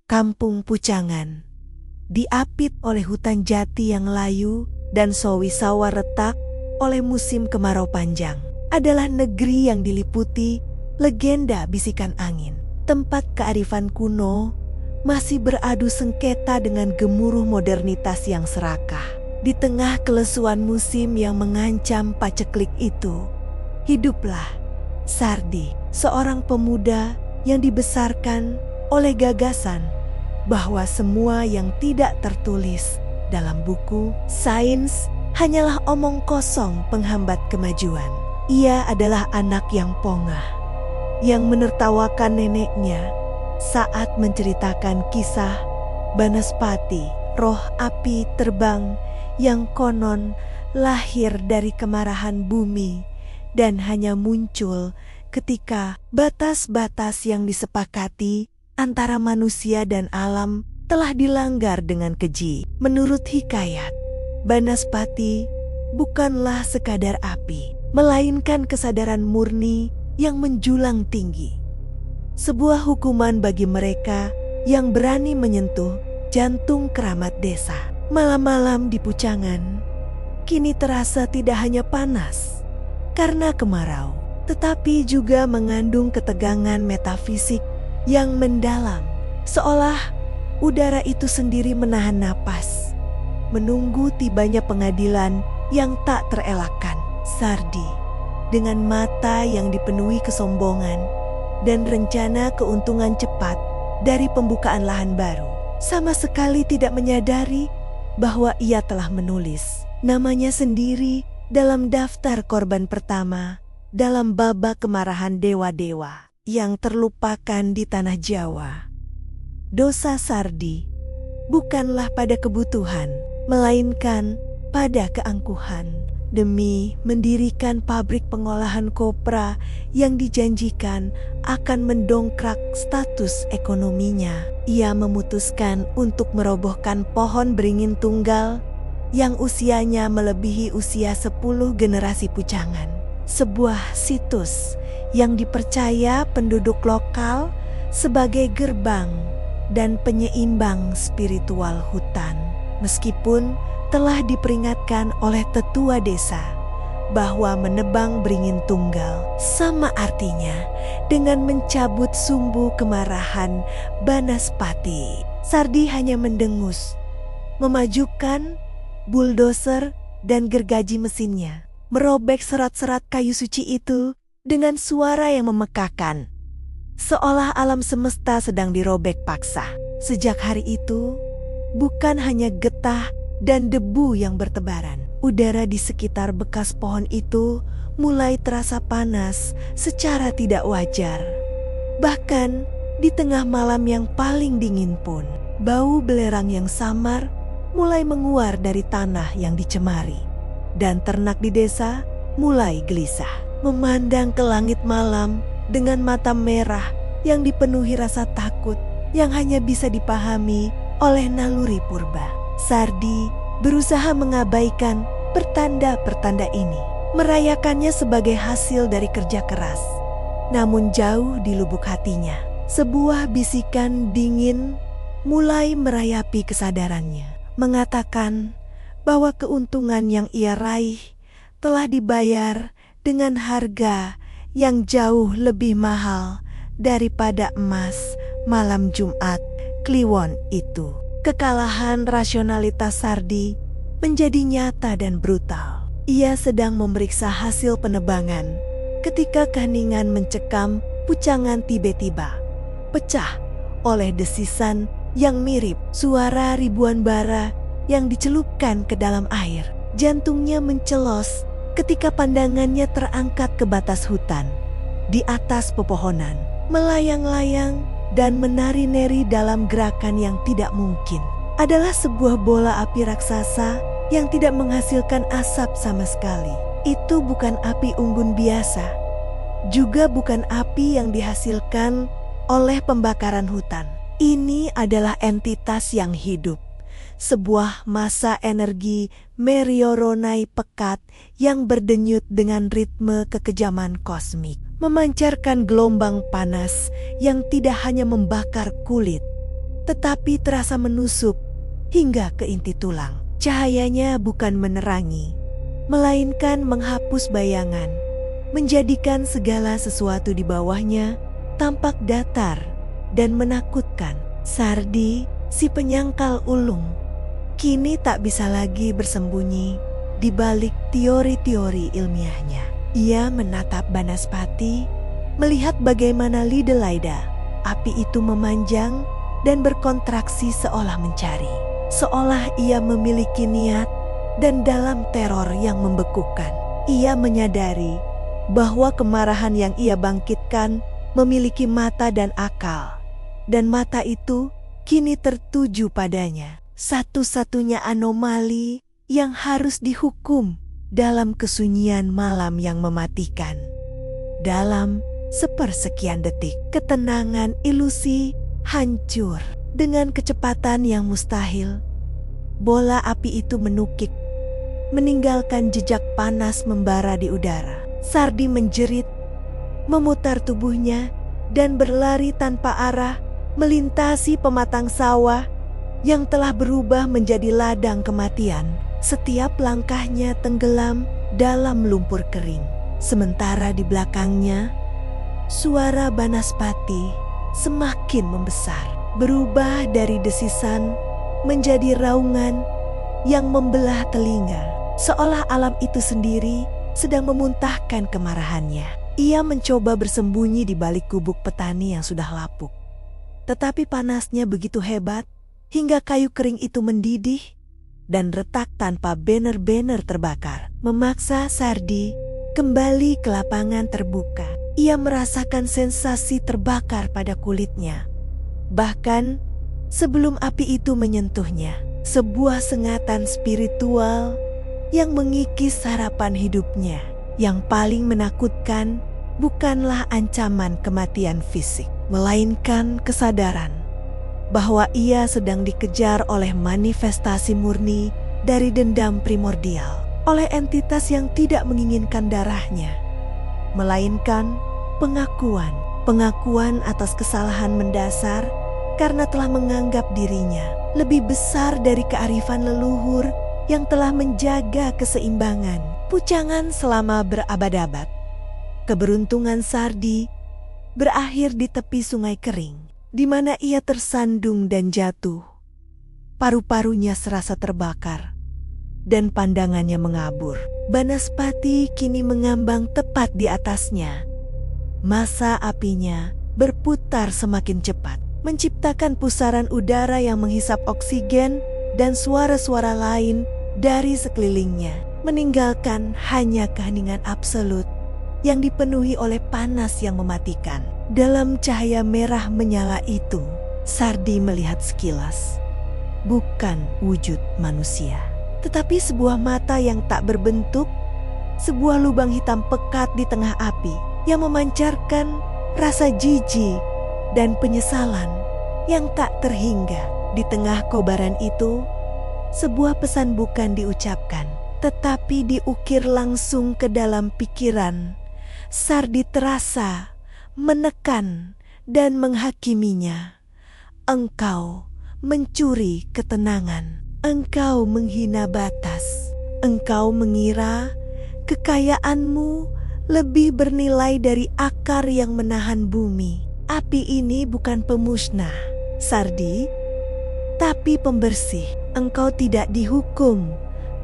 Kampung Pucangan, diapit oleh hutan jati yang layu dan sawi sawah retak oleh musim kemarau panjang, adalah negeri yang diliputi legenda bisikan angin. Tempat kearifan kuno masih beradu sengketa dengan gemuruh modernitas yang serakah. Di tengah kelesuan musim yang mengancam paceklik itu, hiduplah Sardi, seorang pemuda yang dibesarkan oleh gagasan bahwa semua yang tidak tertulis dalam buku sains hanyalah omong kosong penghambat kemajuan. Ia adalah anak yang pongah, yang menertawakan neneknya saat menceritakan kisah Banaspati, roh api terbang yang konon lahir dari kemarahan bumi dan hanya muncul ketika batas-batas yang disepakati antara manusia dan alam telah dilanggar dengan keji. Menurut hikayat, Banaspati bukanlah sekadar api, melainkan kesadaran murni yang menjulang tinggi. Sebuah hukuman bagi mereka yang berani menyentuh jantung keramat desa. Malam-malam di Pucangan kini terasa tidak hanya panas karena kemarau, tetapi juga mengandung ketegangan metafisik yang mendalam, seolah udara itu sendiri menahan napas, menunggu tibanya pengadilan yang tak terelakkan. Sardi, dengan mata yang dipenuhi kesombongan dan rencana keuntungan cepat dari pembukaan lahan baru, sama sekali tidak menyadari bahwa ia telah menulis namanya sendiri dalam daftar korban pertama dalam babak kemarahan dewa-dewa yang terlupakan di tanah Jawa. Dosa Sardi bukanlah pada kebutuhan, melainkan pada keangkuhan. Demi mendirikan pabrik pengolahan kopra yang dijanjikan akan mendongkrak status ekonominya, ia memutuskan untuk merobohkan pohon beringin tunggal yang usianya melebihi usia 10 generasi Pucangan. Sebuah situs yang dipercaya penduduk lokal sebagai gerbang dan penyeimbang spiritual hutan. Meskipun telah diperingatkan oleh tetua desa bahwa menebang beringin tunggal sama artinya dengan mencabut sumbu kemarahan Banaspati, Sardi hanya mendengus, memajukan bulldozer dan gergaji mesinnya, merobek serat-serat kayu suci itu dengan suara yang memekakan, seolah alam semesta sedang dirobek paksa. Sejak hari itu, bukan hanya getah dan debu yang bertebaran. Udara di sekitar bekas pohon itu mulai terasa panas secara tidak wajar. Bahkan di tengah malam yang paling dingin pun, bau belerang yang samar mulai menguar dari tanah yang dicemari. Dan ternak di desa mulai gelisah, memandang ke langit malam dengan mata merah yang dipenuhi rasa takut yang hanya bisa dipahami oleh naluri purba. Sardi berusaha mengabaikan pertanda-pertanda ini, merayakannya sebagai hasil dari kerja keras. Namun jauh di lubuk hatinya, sebuah bisikan dingin mulai merayapi kesadarannya, mengatakan bahwa keuntungan yang ia raih telah dibayar dengan harga yang jauh lebih mahal daripada emas malam Jumat Kliwon itu. Kekalahan rasionalitas Sardi menjadi nyata dan brutal. Ia sedang memeriksa hasil penebangan ketika keheningan mencekam Pucangan tiba-tiba pecah oleh desisan yang mirip suara ribuan bara yang dicelupkan ke dalam air. Jantungnya mencelos ketika pandangannya terangkat ke batas hutan. Di atas pepohonan, melayang-layang dan menari-nari dalam gerakan yang tidak mungkin, adalah sebuah bola api raksasa yang tidak menghasilkan asap sama sekali. Itu bukan api unggun biasa, juga bukan api yang dihasilkan oleh pembakaran hutan. Ini adalah entitas yang hidup, sebuah massa energi merioronai pekat yang berdenyut dengan ritme kekejaman kosmik, memancarkan gelombang panas yang tidak hanya membakar kulit, tetapi terasa menusuk hingga ke inti tulang. Cahayanya bukan menerangi, melainkan menghapus bayangan, menjadikan segala sesuatu di bawahnya tampak datar dan menakutkan. Sardi, si penyangkal ulung, kini tak bisa lagi bersembunyi di balik teori-teori ilmiahnya. Ia menatap Banaspati, melihat bagaimana Lidelaida, api itu memanjang dan berkontraksi seolah mencari. Seolah ia memiliki niat dan dalam teror yang membekukan. Ia menyadari bahwa kemarahan yang ia bangkitkan memiliki mata dan akal. Dan mata itu kini tertuju padanya. Satu-satunya anomali yang harus dihukum dalam kesunyian malam yang mematikan. Dalam sepersekian detik, ketenangan ilusi hancur. Dengan kecepatan yang mustahil, bola api itu menukik, meninggalkan jejak panas membara di udara. Sardi menjerit, memutar tubuhnya, dan berlari tanpa arah melintasi pematang sawah yang telah berubah menjadi ladang kematian. Setiap langkahnya tenggelam dalam lumpur kering. Sementara di belakangnya, suara Banaspati semakin membesar, berubah dari desisan menjadi raungan yang membelah telinga. Seolah alam itu sendiri sedang memuntahkan kemarahannya. Ia mencoba bersembunyi di balik gubuk petani yang sudah lapuk. Tetapi panasnya begitu hebat hingga kayu kering itu mendidih dan retak tanpa banner-banner terbakar. Memaksa Sardi kembali ke lapangan terbuka. Ia merasakan sensasi terbakar pada kulitnya. Bahkan sebelum api itu menyentuhnya, sebuah sengatan spiritual yang mengikis harapan hidupnya. Yang paling menakutkan bukanlah ancaman kematian fisik, melainkan kesadaran bahwa ia sedang dikejar oleh manifestasi murni dari dendam primordial, oleh entitas yang tidak menginginkan darahnya, melainkan pengakuan atas kesalahan mendasar karena telah menganggap dirinya lebih besar dari kearifan leluhur yang telah menjaga keseimbangan pucangan selama berabad-abad. Keberuntungan Sardi berakhir di tepi sungai kering, di mana ia tersandung dan jatuh. Paru-parunya serasa terbakar dan pandangannya mengabur. Banaspati kini mengambang tepat di atasnya. Massa apinya berputar semakin cepat, menciptakan pusaran udara yang menghisap oksigen dan suara-suara lain dari sekelilingnya, meninggalkan hanya keheningan absolut yang dipenuhi oleh panas yang mematikan. Dalam cahaya merah menyala itu, Sardi melihat sekilas bukan wujud manusia, tetapi sebuah mata yang tak berbentuk, sebuah lubang hitam pekat di tengah api yang memancarkan rasa jijik dan penyesalan yang tak terhingga. Di tengah kobaran itu, sebuah pesan bukan diucapkan, tetapi diukir langsung ke dalam pikiran. Sardi terasa menekan dan menghakiminya. Engkau mencuri ketenangan. Engkau menghina batas. Engkau mengira kekayaanmu lebih bernilai dari akar yang menahan bumi. Api ini bukan pemusnah, Sardi, tapi pembersih. Engkau tidak dihukum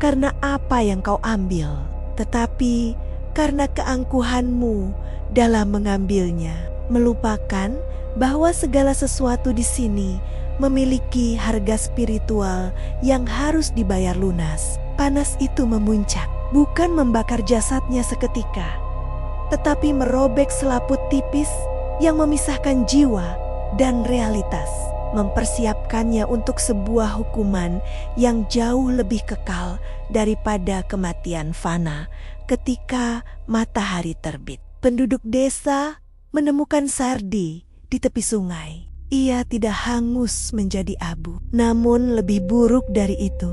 karena apa yang kau ambil, tetapi karena keangkuhanmu dalam mengambilnya, melupakan bahwa segala sesuatu di sini memiliki harga spiritual yang harus dibayar lunas. Panas itu memuncak, bukan membakar jasadnya seketika, tetapi merobek selaput tipis yang memisahkan jiwa dan realitas, mempersiapkannya untuk sebuah hukuman yang jauh lebih kekal daripada kematian fana ketika matahari terbit. Penduduk desa menemukan Sardi di tepi sungai. Ia tidak hangus menjadi abu, namun lebih buruk dari itu.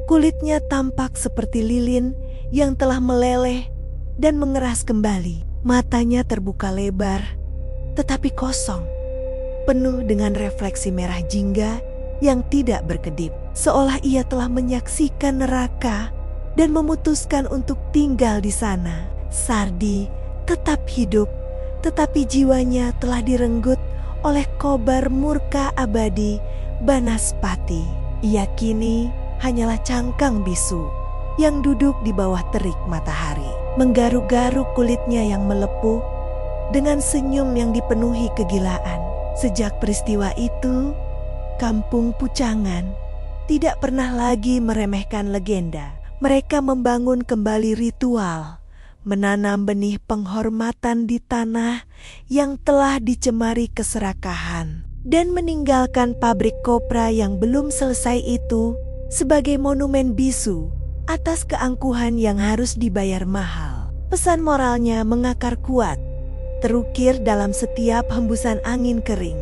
Kulitnya tampak seperti lilin yang telah meleleh dan mengeras kembali. Matanya terbuka lebar, tetapi kosong. penuh dengan refleksi merah jingga yang tidak berkedip, seolah ia telah menyaksikan neraka dan memutuskan untuk tinggal di sana. Sardi tetap hidup, tetapi jiwanya telah direnggut oleh kobar murka abadi Banaspati. Ia kini hanyalah cangkang bisu yang duduk di bawah terik matahari, menggaruk-garuk kulitnya yang melepuh dengan senyum yang dipenuhi kegilaan. Sejak peristiwa itu, Kampung Pucangan tidak pernah lagi meremehkan legenda. Mereka membangun kembali ritual, menanam benih penghormatan di tanah yang telah dicemari keserakahan, dan meninggalkan pabrik kopra yang belum selesai itu sebagai monumen bisu atas keangkuhan yang harus dibayar mahal. Pesan moralnya mengakar kuat, terukir dalam setiap hembusan angin kering,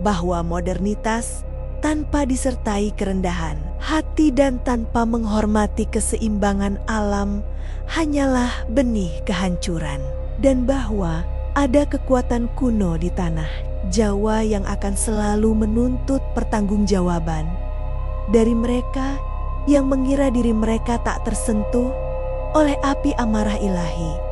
bahwa modernitas tanpa disertai kerendahan hati dan tanpa menghormati keseimbangan alam hanyalah benih kehancuran, dan bahwa ada kekuatan kuno di tanah Jawa yang akan selalu menuntut pertanggungjawaban dari mereka yang mengira diri mereka tak tersentuh oleh api amarah ilahi.